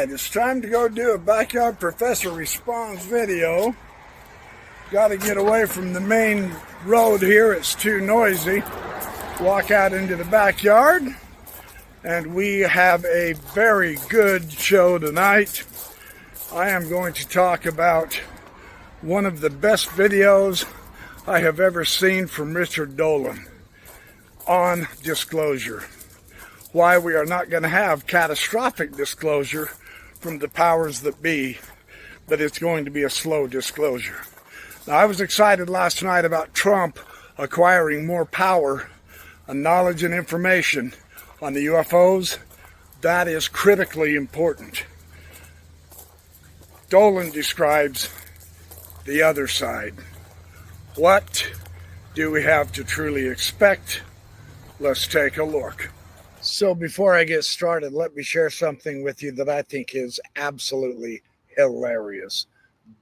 right, it's time to go do a Backyard Professor Responds video. Got to get away from the main road here. It's too noisy. Walk out into the backyard. And we have a very good show tonight. I am going to talk about one of the best videos I have ever seen from Richard Dolan on disclosure. Why we are not going to have catastrophic disclosure from the powers that be, but it's going to be a slow disclosure. Now, I was excited last night about Trump acquiring more power and knowledge and information on the UFOs. That is critically important. Dolan describes the other side. What do we have to truly expect? Let's take a look. So before I get started, let me share something with you that I think is absolutely hilarious.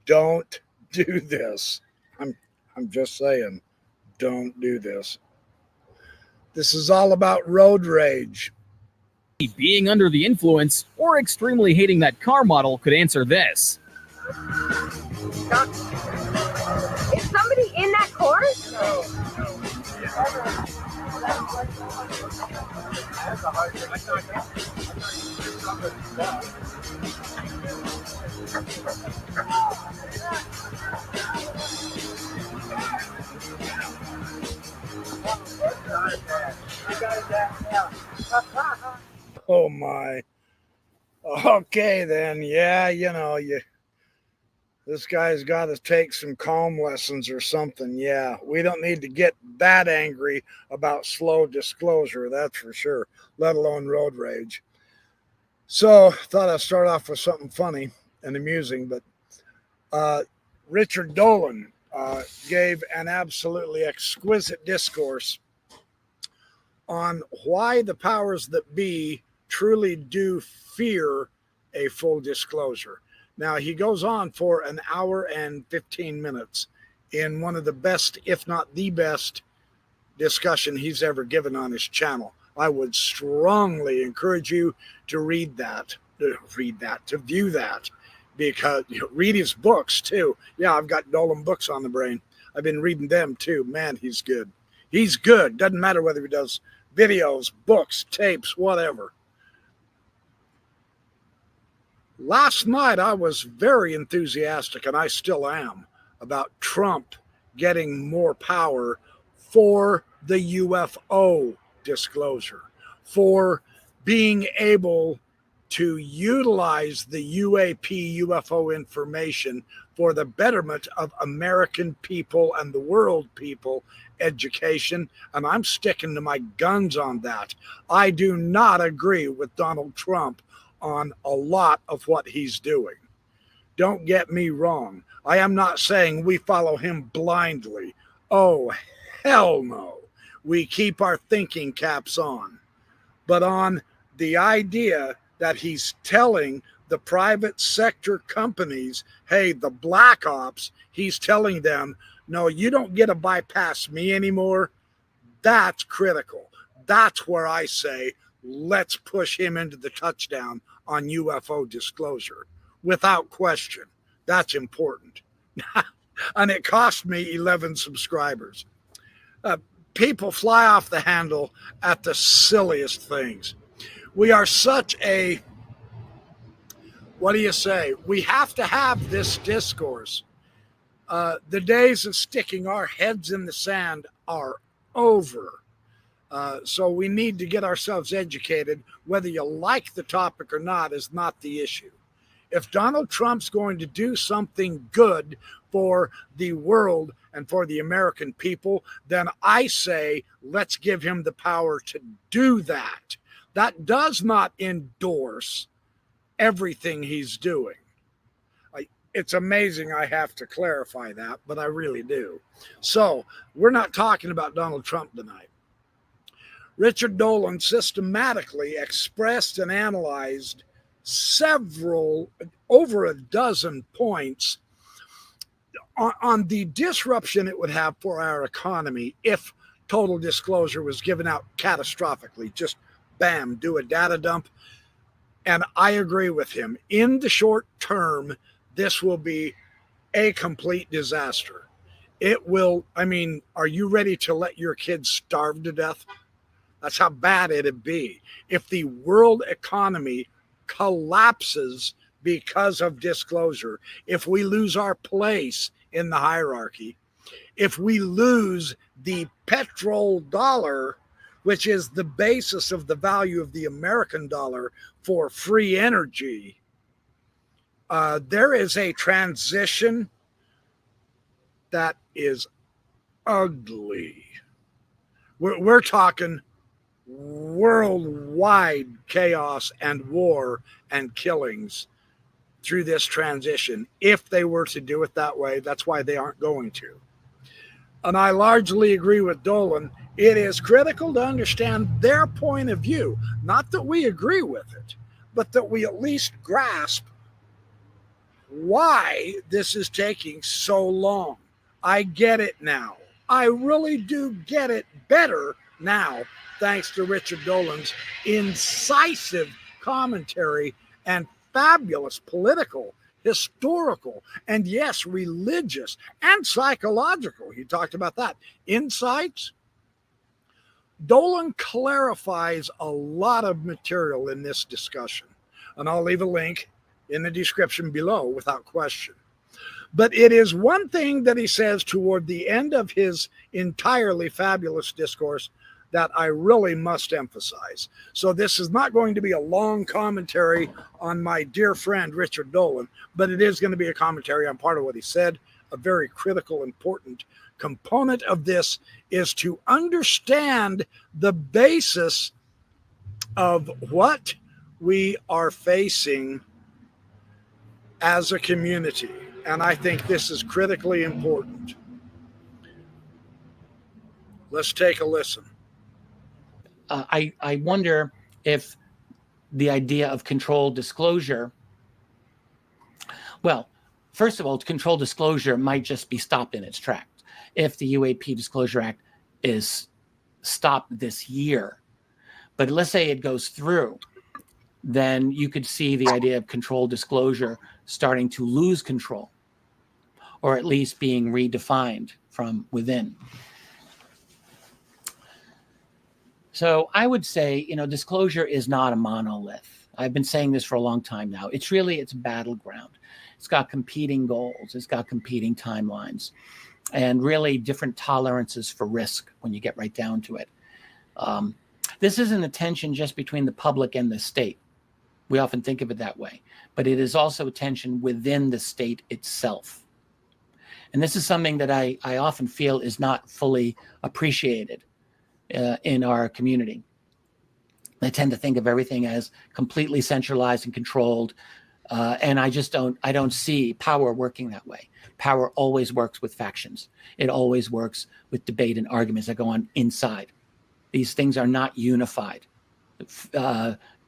Don't do this. I'm just saying, don't do this. This is all about road rage. Being under the influence or extremely hating that car model could answer this. Is somebody in that course? No. Oh my. Okay then, yeah, this guy's got to take some calm lessons or something. Yeah, we don't need to get that angry about slow disclosure, that's for sure, let alone road rage. So, thought I'd start off with something funny and amusing, but Richard Dolan gave an absolutely exquisite discourse on why the powers that be truly do fear a full disclosure. Now, he goes on for an hour and 15 minutes in one of the best, if not the best, discussion he's ever given on his channel. I would strongly encourage you to view that, because read his books too. Yeah, I've got Dolan books on the brain. I've been reading them too. Man, he's good. He's good. Doesn't matter whether he does videos, books, tapes, whatever. Last night, I was very enthusiastic, and I still am, about Trump getting more power for the UFO disclosure, for being able to utilize the UAP UFO information for the betterment of American people and the world people education, and I'm sticking to my guns on that. I do not agree with Donald Trump on a lot of what he's doing. Don't get me wrong. I am not saying we follow him blindly. Oh, hell no. We keep our thinking caps on. But on the idea that he's telling the private sector companies, hey, the black ops, he's telling them, no, you don't get to bypass me anymore. That's critical. That's where I say, let's push him into the touchdown on UFO disclosure. Without question. That's important. And it cost me 11 subscribers. People fly off the handle at the silliest things. We are such a, what do you say? We have to have this discourse. The days of sticking our heads in the sand are over. So we need to get ourselves educated. Whether you like the topic or not is not the issue. If Donald Trump's going to do something good for the world and for the American people, then I say let's give him the power to do that. That does not endorse everything he's doing. It's amazing I have to clarify that, but I really do. So we're not talking about Donald Trump tonight. Richard Dolan systematically expressed and analyzed over a dozen points on the disruption it would have for our economy if total disclosure was given out catastrophically. Just bam, do a data dump. And I agree with him. In the short term, this will be a complete disaster. It will, I mean, are you ready to let your kids starve to death? That's how bad it'd be. If the world economy collapses because of disclosure, if we lose our place in the hierarchy, if we lose the petrodollar, which is the basis of the value of the American dollar for free energy, there is a transition that is ugly. We're talking worldwide chaos and war and killings through this transition. If they were to do it that way, that's why they aren't going to. And I largely agree with Dolan. It is critical to understand their point of view. Not that we agree with it, but that we at least grasp why this is taking so long. I get it now. I really do get it better now, thanks to Richard Dolan's incisive commentary and fabulous political, historical, and yes, religious and psychological. He talked about that. Insights. Dolan clarifies a lot of material in this discussion, and I'll leave a link in the description below without question. But it is one thing that he says toward the end of his entirely fabulous discourse that I really must emphasize. So this is not going to be a long commentary on my dear friend Richard Dolan, but it is going to be a commentary on part of what he said. A very critical, important component of this is to understand the basis of what we are facing as a community. And I think this is critically important. Let's take a listen. I wonder if the idea of controlled disclosure, well, first of all, controlled disclosure might just be stopped in its tracks. If the UAP Disclosure Act is stopped this year, but let's say it goes through, then you could see the idea of controlled disclosure starting to lose control, or at least being redefined from within. So I would say, disclosure is not a monolith. I've been saying this for a long time now. It's a battleground. It's got competing goals. It's got competing timelines, and really different tolerances for risk when you get right down to it. This isn't a tension just between the public and the state. We often think of it that way, but it is also a tension within the state itself. And this is something that I often feel is not fully appreciated in our community. I tend to think of everything as completely centralized and controlled, and I don't see power working that way. Power always works with factions. It always works with debate and arguments that go on inside. These things are not unified.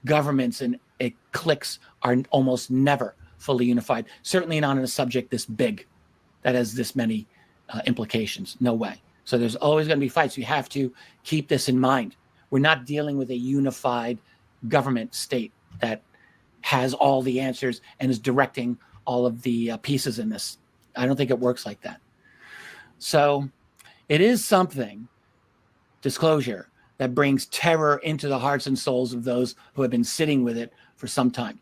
Governments and cliques are almost never fully unified, certainly not on a subject this big that has this many implications. No way. So there's always going to be fights. You have to keep this in mind. We're not dealing with a unified government state that has all the answers and is directing all of the pieces in this. I don't think it works like that. So it is something, disclosure, that brings terror into the hearts and souls of those who have been sitting with it for some time.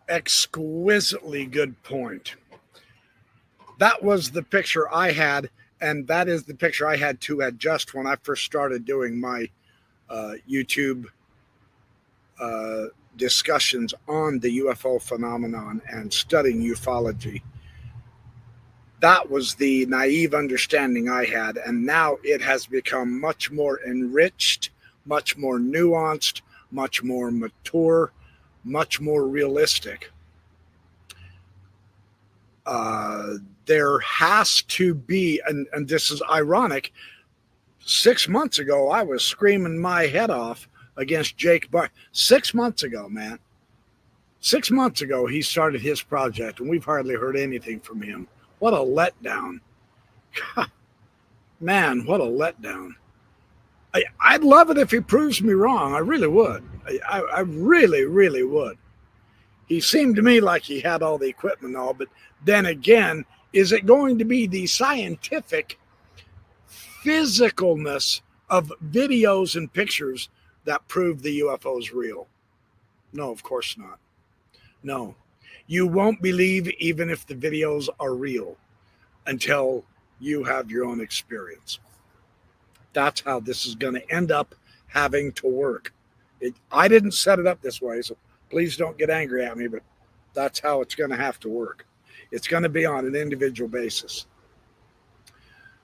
Exquisitely good point. That was the picture I had, and that is the picture I had to adjust when I first started doing my YouTube discussions on the UFO phenomenon and studying ufology. That was the naive understanding I had, and now it has become much more enriched, much more nuanced, much more mature, much more realistic. There has to be, and this is ironic, 6 months ago, I was screaming my head off against Jake Bar. 6 months ago, man. 6 months ago, he started his project, and we've hardly heard anything from him. What a letdown. Man, what a letdown. I'd love it if he proves me wrong. I really would. I really, really would. He seemed to me like he had all the equipment and all, but then again, is it going to be the scientific physicalness of videos and pictures that prove the UFO is real? No, of course not. No. You won't believe even if the videos are real until you have your own experience. That's how this is going to end up having to work. I didn't set it up this way, so please don't get angry at me, but that's how it's going to have to work. It's going to be on an individual basis.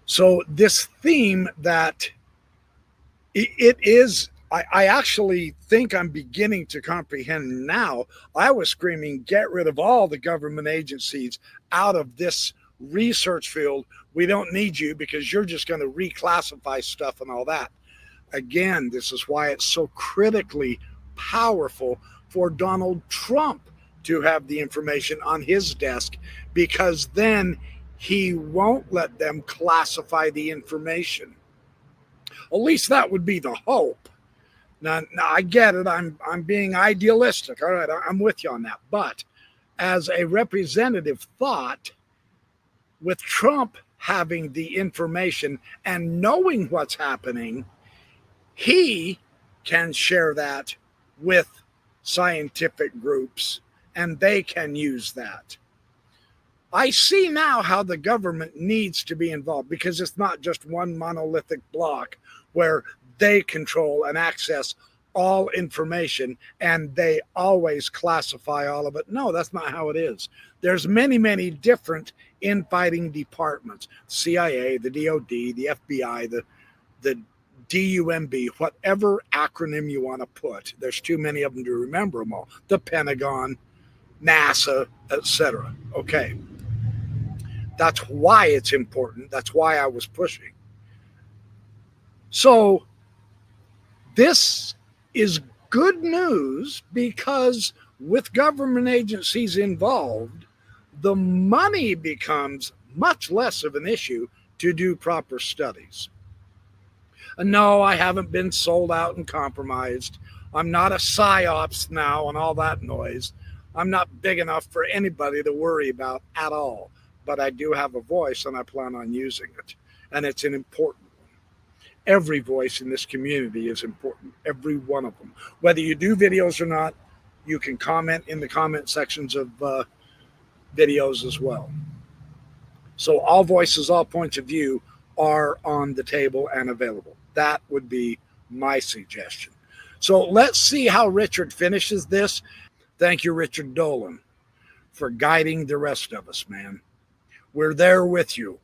So this theme that it is, I actually think I'm beginning to comprehend now. I was screaming, get rid of all the government agencies out of this research field. We don't need you because you're just going to reclassify stuff and all that. Again, this is why it's so critically powerful for Donald Trump to have the information on his desk, because then he won't let them classify the information. At least that would be the hope. Now I get it. I'm being idealistic. All right, I'm with you on that. But as a representative thought, with Trump having the information and knowing what's happening, he can share that with scientific groups, and they can use that. I see now how the government needs to be involved, because it's not just one monolithic block where they control and access all information and they always classify all of it. No, that's not how it is. There's many, many different infighting departments: CIA, the DOD, the FBI, the DUMB, whatever acronym you want to put. There's too many of them to remember them all. The Pentagon, NASA, etc. Okay. That's why it's important. That's why I was pushing. So this is good news, because with government agencies involved, the money becomes much less of an issue to do proper studies. And no, I haven't been sold out and compromised. I'm not a psyops now and all that noise. I'm not big enough for anybody to worry about at all. But I do have a voice, and I plan on using it. And it's an important one. Every voice in this community is important, every one of them. Whether you do videos or not, you can comment in the comment sections of videos as well. So all voices, all points of view are on the table and available. That would be my suggestion. So let's see how Richard finishes this. Thank you, Richard Dolan, for guiding the rest of us, man. We're there with you.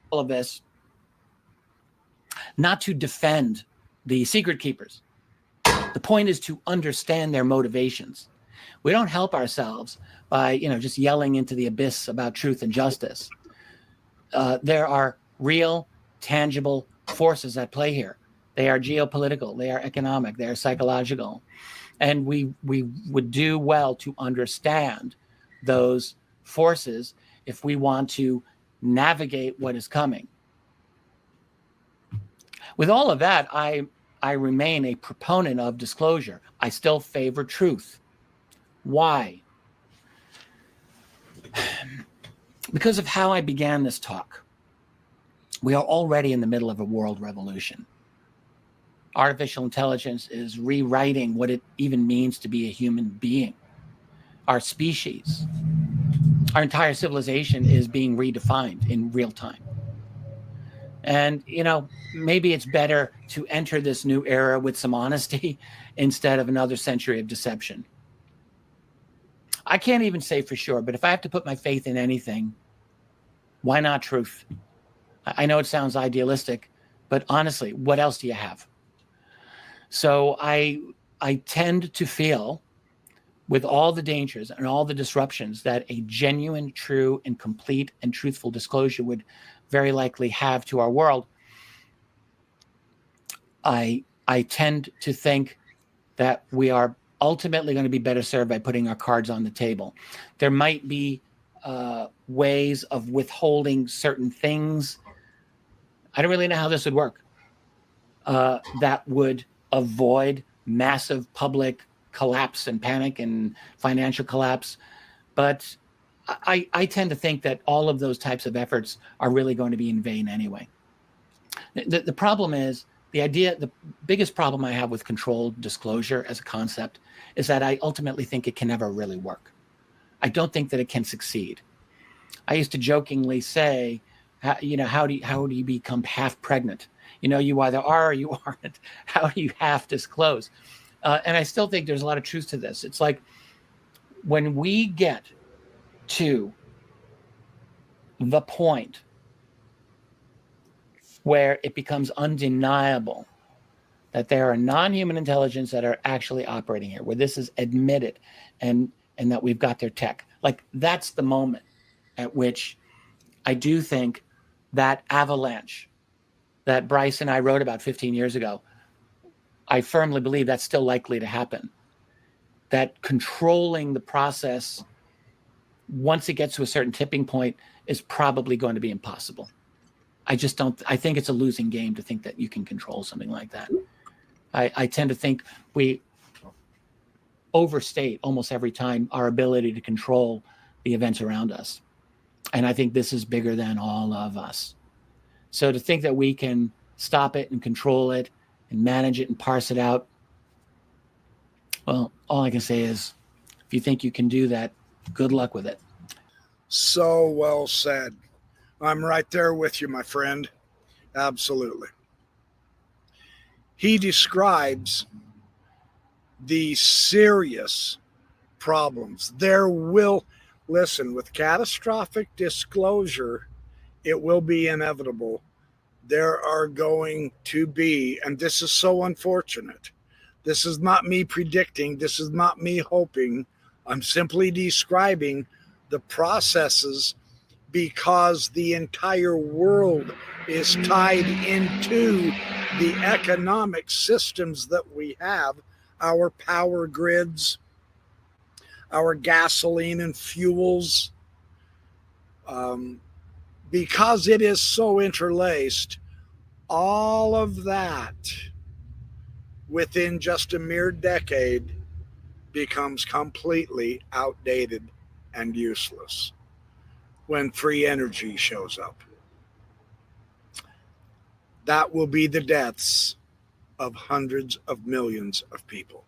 All of this, not to defend the secret keepers. The point is to understand their motivations. We don't help ourselves by, just yelling into the abyss about truth and justice. There are real, tangible forces at play here. They are geopolitical, they are economic, they are psychological. And we would do well to understand those forces if we want to navigate what is coming. With all of that, I remain a proponent of disclosure. I still favor truth. Why? Because of how I began this talk. We are already in the middle of a world revolution. Artificial intelligence is rewriting what it even means to be a human being. Our species, our entire civilization is being redefined in real time. And, maybe it's better to enter this new era with some honesty instead of another century of deception. I can't even say for sure, but if I have to put my faith in anything, why not truth? I know it sounds idealistic, but honestly, what else do you have? So I tend to feel, with all the dangers and all the disruptions that a genuine, true, and complete and truthful disclosure would very likely have to our world, I tend to think that we are ultimately going to be better served by putting our cards on the table. There might be ways of withholding certain things. I don't really know how this would work. That would avoid massive public collapse and panic and financial collapse. But I tend to think that all of those types of efforts are really going to be in vain anyway. The problem is, the biggest problem I have with controlled disclosure as a concept is that I ultimately think it can never really work. I don't think that it can succeed. I used to jokingly say, how do you become half pregnant? You either are or you aren't. How do you half disclose? And I still think there's a lot of truth to this. It's like when we get to the point where it becomes undeniable that there are non-human intelligence that are actually operating here, where this is admitted and that we've got their tech. Like, that's the moment at which I do think that avalanche that Bryce and I wrote about 15 years ago, I firmly believe that's still likely to happen. That controlling the process, once it gets to a certain tipping point, is probably going to be impossible. I think it's a losing game to think that you can control something like that. I tend to think we overstate almost every time our ability to control the events around us. And I think this is bigger than all of us. So to think that we can stop it and control it and manage it and parse it out, well, all I can say is, if you think you can do that, good luck with it. So well said. I'm right there with you, my friend. Absolutely. He describes the serious problems. Listen, with catastrophic disclosure, it will be inevitable. There are going to be, and this is so unfortunate. This is not me predicting. This is not me hoping. I'm simply describing the processes, because the entire world is tied into the economic systems that we have, our power grids, our gasoline and fuels. Because it is so interlaced, all of that within just a mere decade becomes completely outdated and useless when free energy shows up. That will be the deaths of hundreds of millions of people,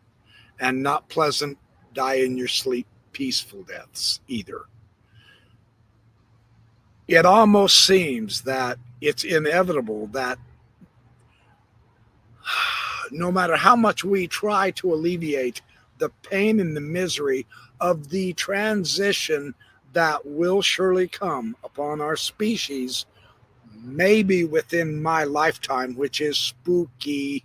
and not pleasant, die in your sleep, peaceful deaths either. It almost seems that it's inevitable that no matter how much we try to alleviate the pain and the misery of the transition that will surely come upon our species, maybe within my lifetime, which is spooky,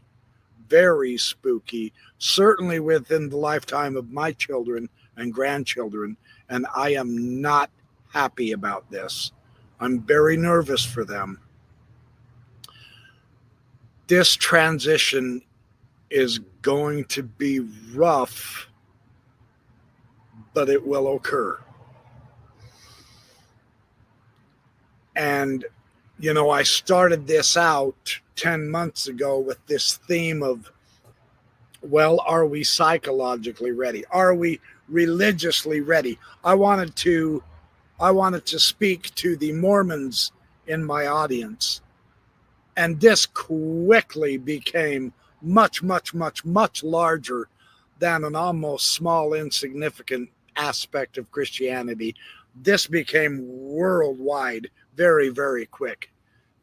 very spooky, certainly within the lifetime of my children and grandchildren, and I am not happy about this. I'm very nervous for them. This transition is going to be rough, but it will occur. And, I started this out 10 months ago with this theme of, well, are we psychologically ready? Are we religiously ready? I wanted to speak to the Mormons in my audience. And this quickly became much, much, much, much larger than an almost small, insignificant aspect of Christianity. This became worldwide very, very quick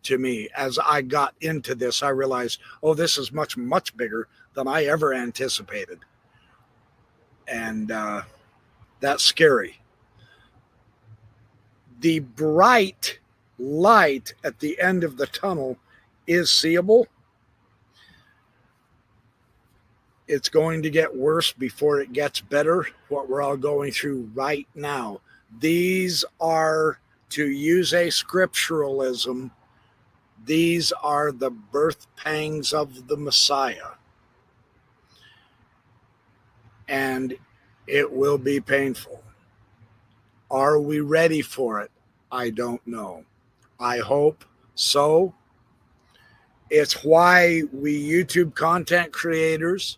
to me. As I got into this, I realized, this is much, much bigger than I ever anticipated. And that's scary. The bright light at the end of the tunnel is seeable. It's going to get worse before it gets better, what we're all going through right now. These are, to use a scripturalism, these are the birth pangs of the Messiah. And it will be painful. Are we ready for it? I don't know. I hope so. It's why we YouTube content creators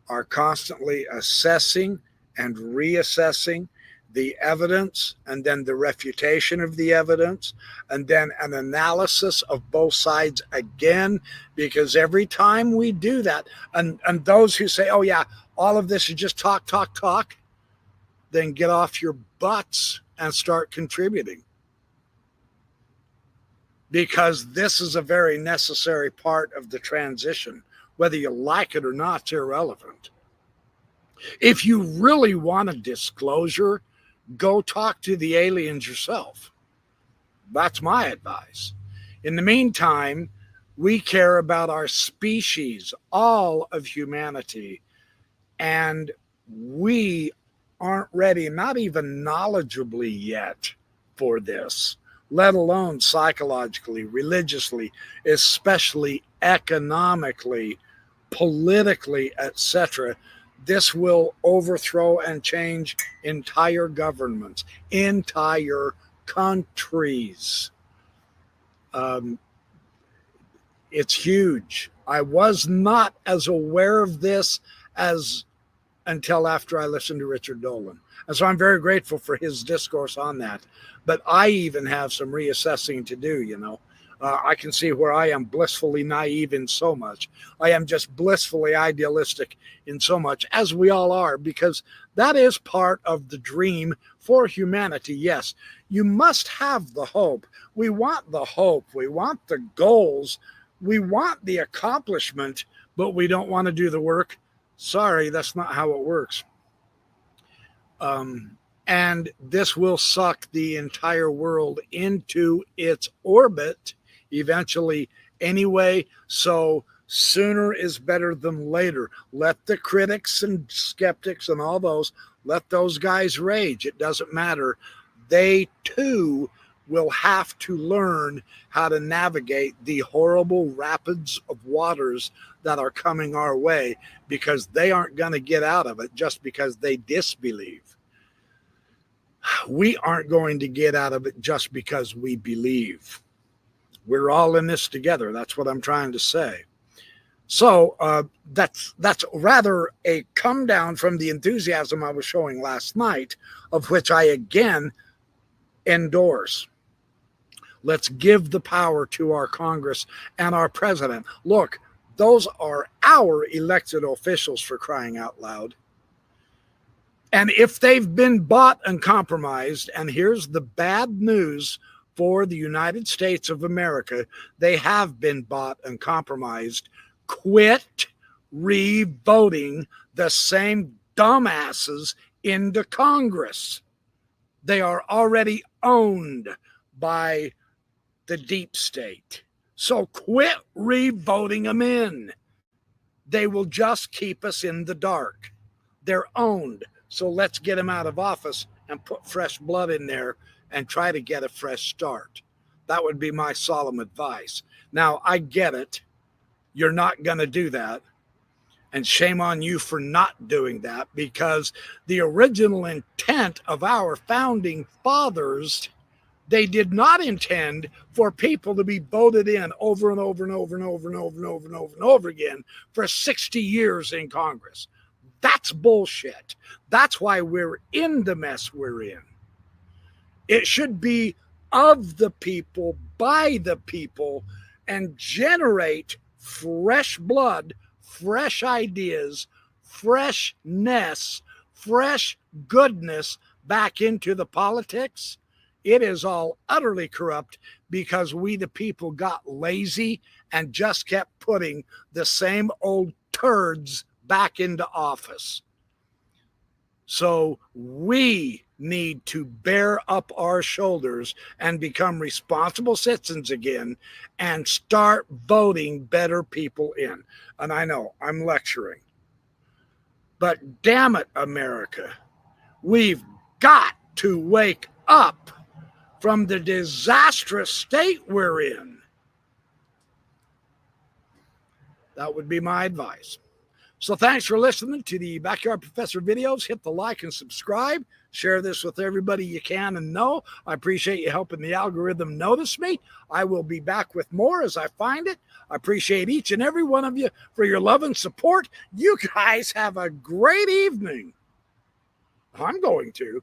are constantly assessing and reassessing the evidence, and then the refutation of the evidence, and then an analysis of both sides again, because every time we do that, and those who say, oh yeah, all of this is just talk, then get off your butts and start contributing. Because this is a very necessary part of the transition. Whether you like it or not, it's irrelevant. If you really want a disclosure, go talk to the aliens yourself. That's my advice. In the meantime, we care about our species, all of humanity, and we aren't ready, not even knowledgeably yet, for this, let alone psychologically, religiously, especially economically, politically, etc. This will overthrow and change entire governments, entire countries. It's huge. I was not as aware of this as until after I listened to Richard Dolan. And so I'm very grateful for his discourse on that. But I even have some reassessing to do, you know. I can see where I am blissfully naive in so much. I am just blissfully idealistic in so much, as we all are, because that is part of the dream for humanity. Yes, you must have the hope. We want the hope. We want the goals. We want the accomplishment, but we don't want to do the work. Sorry, that's not how it works. And this will suck the entire world into its orbit eventually anyway. So sooner is better than later. Let the critics and skeptics and all those, let those guys rage. It doesn't matter. They too will have to learn how to navigate the horrible rapids of waters that are coming our way, because they aren't going to get out of it just because they disbelieve. We aren't going to get out of it just because we believe. We're all in this together. That's what I'm trying to say. So that's rather a come down from the enthusiasm I was showing last night, of which I again endorse. Let's give the power to our Congress and our president. Look, those are our elected officials, for crying out loud. And if they've been bought and compromised, and here's the bad news for the United States of America, they have been bought and compromised. Quit re-voting the same dumbasses into Congress. They are already owned by the deep state. So quit re-voting them in. They will just keep us in the dark. They're owned. So let's get them out of office and put fresh blood in there and try to get a fresh start. That would be my solemn advice. Now, I get it. You're not going to do that. And shame on you for not doing that, because the original intent of our founding fathers, they did not intend for people to be voted in over and over and over and over and over and over and over and over again for 60 years in Congress. That's bullshit. That's why we're in the mess we're in. It should be of the people, by the people, and generate fresh blood, fresh ideas, freshness, fresh goodness back into the politics. It is all utterly corrupt because we, the people, got lazy and just kept putting the same old turds back into office. So we need to bear up our shoulders and become responsible citizens again and start voting better people in. And I know I'm lecturing, but damn it, America, we've got to wake up from the disastrous state we're in. That would be my advice. So thanks for listening to the Backyard Professor videos. Hit the like and subscribe. Share this with everybody you can and know. I appreciate you helping the algorithm notice me. I will be back with more as I find it. I appreciate each and every one of you for your love and support. You guys have a great evening. I'm going to.